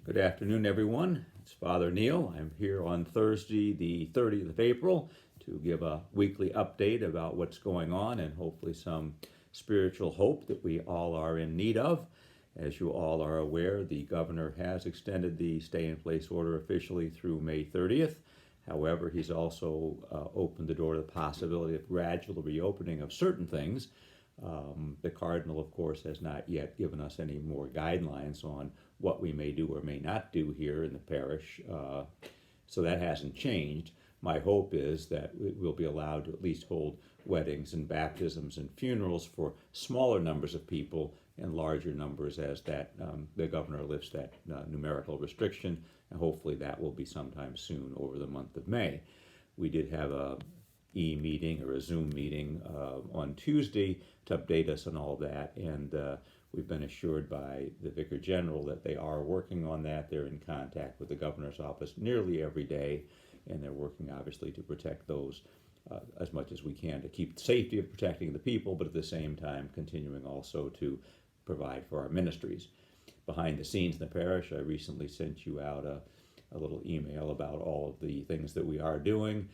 Good afternoon, everyone. It's Father Neil. I'm here on Thursday, the 30th of April, to give a weekly update about what's going on and hopefully some spiritual hope that we all are in need of. As you all are aware, the governor has extended the stay-in-place order officially through May 30th. However, he's also opened the door to the possibility of gradual reopening of certain things. The Cardinal, of course, has not yet given us any more guidelines on what we may do or may not do here in the parish, so that hasn't changed. My hope is that we'll be allowed to at least hold weddings and baptisms and funerals for smaller numbers of people and larger numbers as that the governor lifts that numerical restriction, and hopefully that will be sometime soon over the month of May. We did have a e-meeting or a Zoom meeting on Tuesday to update us on all that, and we've been assured by the Vicar General that they are working on that. They're in contact with the governor's office nearly every day, and they're working obviously to protect those as much as we can to keep the safety of protecting the people, but at the same time continuing also to provide for our ministries. Behind the scenes in the parish, I recently sent you out a little email about all of the things that we are doing.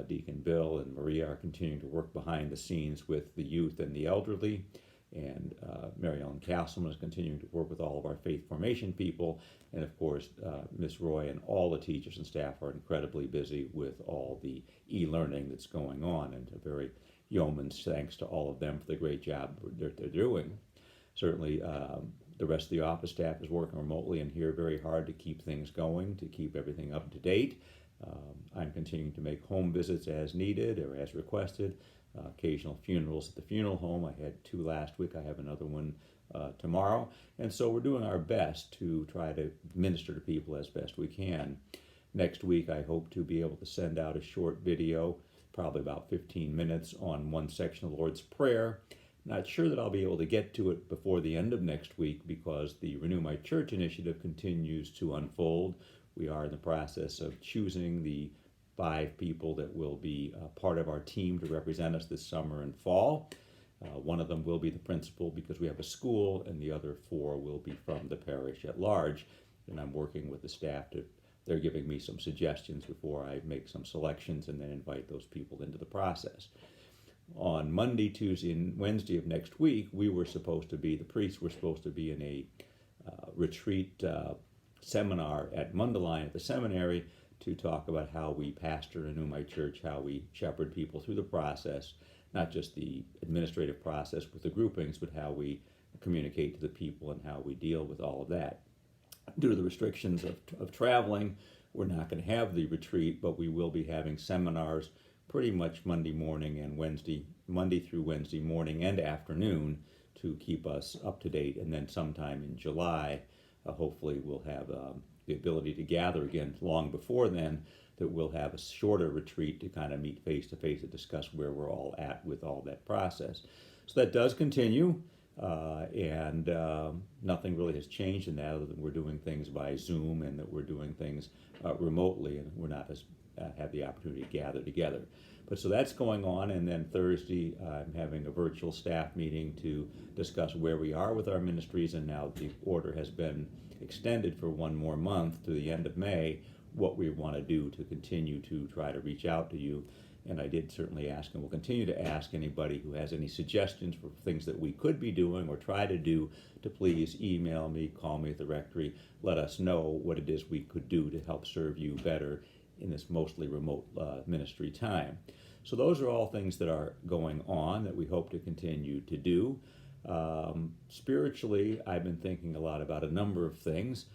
Deacon Bill and Maria are continuing to work behind the scenes with the youth and the elderly, and Mary Ellen Castleman is continuing to work with all of our faith formation people, and of course Miss Roy and all the teachers and staff are incredibly busy with all the e-learning that's going on, and a very yeoman's thanks to all of them for the great job that they're doing. Certainly the rest of the office staff is working remotely and here very hard to keep things going, to keep everything up to date. I'm continuing to make home visits as needed or as requested, occasional funerals at the funeral home. I had 2 last week. I have another one tomorrow. And so we're doing our best to try to minister to people as best we can. Next week, I hope to be able to send out a short video, probably about 15 minutes, on one section of the Lord's Prayer. Not sure that I'll be able to get to it before the end of next week because the Renew My Church initiative continues to unfold. We are in the process of choosing the 5 people that will be part of our team to represent us this summer and fall. One of them will be the principal because we have a school, and the other 4 will be from the parish at large. And I'm working with the staff they're giving me some suggestions before I make some selections and then invite those people into the process. On Monday, Tuesday, and Wednesday of next week, the priests were supposed to be in a retreat seminar at Mundelein at the seminary to talk about how we pastor and Renew My Church, how we shepherd people through the process, not just the administrative process with the groupings, but how we communicate to the people and how we deal with all of that. Due to the restrictions of traveling, we're not going to have the retreat, but we will be having seminars pretty much Monday through Wednesday morning and afternoon to keep us up to date, and then sometime in July, hopefully we'll have the ability to gather again long before then, that we'll have a shorter retreat to kind of meet face to face and discuss where we're all at with all that process. So that does continue, and nothing really has changed in that other than we're doing things by Zoom and that we're doing things remotely, and we're not as have the opportunity to gather together. But so that's going on, and then Thursday I'm having a virtual staff meeting to discuss where we are with our ministries, and now the order has been extended for 1 more month to the end of May, what we want to do to continue to try to reach out to you. And I did certainly ask, and will continue to ask, anybody who has any suggestions for things that we could be doing or try to do to please email me, call me at the rectory, let us know what it is we could do to help serve you better in this mostly remote ministry time. So those are all things that are going on that we hope to continue to do. Spiritually, I've been thinking a lot about a number of things.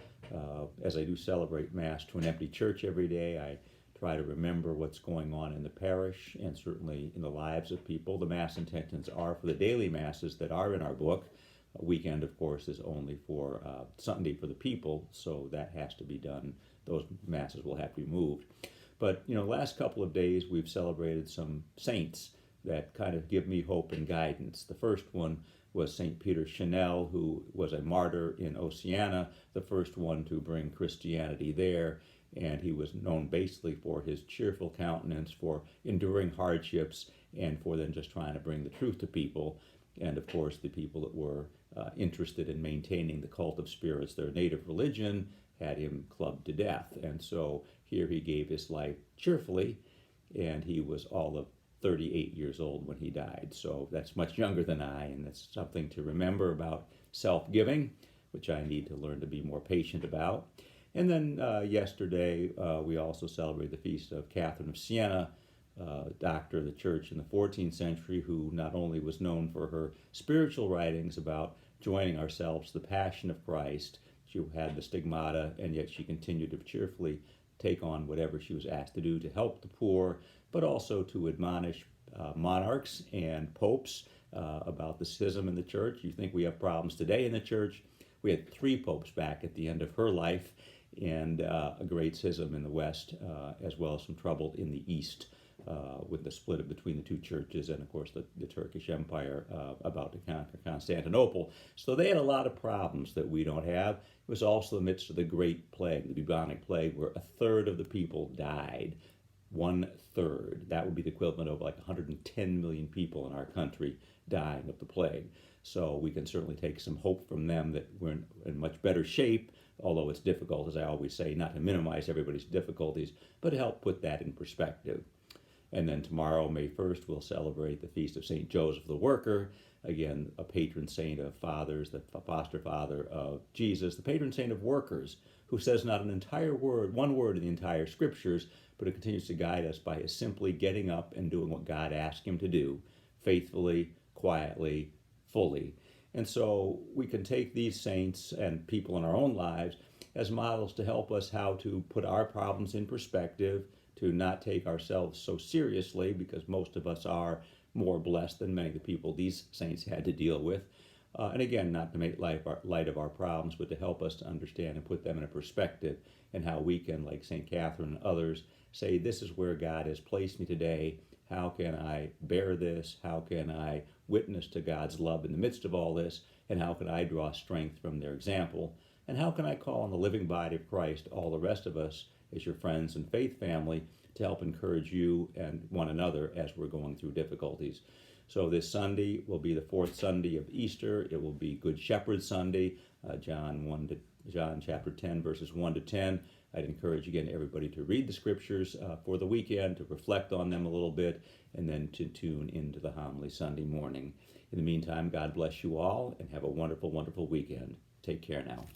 As I do celebrate Mass to an empty church every day, I try to remember what's going on in the parish and certainly in the lives of people. The Mass intentions are for the daily Masses that are in our book. A weekend, of course, is only for Sunday for the people, so that has to be done. Those Masses will have to be moved. But, last couple of days we've celebrated some saints that kind of give me hope and guidance. The first one was St. Peter Chanel, who was a martyr in Oceania, the first one to bring Christianity there. And he was known basically for his cheerful countenance, for enduring hardships, and for then just trying to bring the truth to people. And of course, the people that were interested in maintaining the cult of spirits. Their native religion had him clubbed to death. And so here he gave his life cheerfully, and he was all of 38 years old when he died. So that's much younger than I, and that's something to remember about self-giving, which I need to learn to be more patient about. And then yesterday, we also celebrated the feast of Catherine of Siena, doctor of the church in the 14th century, who not only was known for her spiritual writings about joining ourselves to the passion of Christ, she had the stigmata, and yet she continued to cheerfully take on whatever she was asked to do to help the poor, but also to admonish monarchs and popes about the schism in the church. You think we have problems today in the church? We had 3 popes back at the end of her life, and a great schism in the West, as well as some trouble in the East with the split between the 2 churches, and of course the Turkish Empire about to conquer Constantinople. So they had a lot of problems that we don't have. It was also the midst of the Great Plague, the bubonic plague, where 1/3 of the people died. 1/3. That would be the equivalent of like 110 million people in our country dying of the plague. So we can certainly take some hope from them that we're in much better shape, although it's difficult, as I always say, not to minimize everybody's difficulties, but to help put that in perspective. And then tomorrow, May 1st, we'll celebrate the feast of St. Joseph the Worker, again, a patron saint of fathers, the foster father of Jesus, the patron saint of workers, who says not an entire word, one word in the entire scriptures, but it continues to guide us by his simply getting up and doing what God asked him to do, faithfully, quietly, fully. And so we can take these saints and people in our own lives as models to help us how to put our problems in perspective, to not take ourselves so seriously, because most of us are more blessed than many of the people these saints had to deal with. And again, not to make light of our problems, but to help us to understand and put them in a perspective, and how we can, like St. Catherine and others, say, this is where God has placed me today. How can I bear this? How can I witness to God's love in the midst of all this? And how can I draw strength from their example? And how can I call on the living body of Christ, all the rest of us, as your friends and faith family, to help encourage you and one another as we're going through difficulties? So this Sunday will be the 4th Sunday of Easter. It will be Good Shepherd Sunday, John chapter 10, verses 1 to 10. I'd encourage, again, everybody to read the scriptures for the weekend, to reflect on them a little bit, and then to tune into the homily Sunday morning. In the meantime, God bless you all, and have a wonderful, wonderful weekend. Take care now.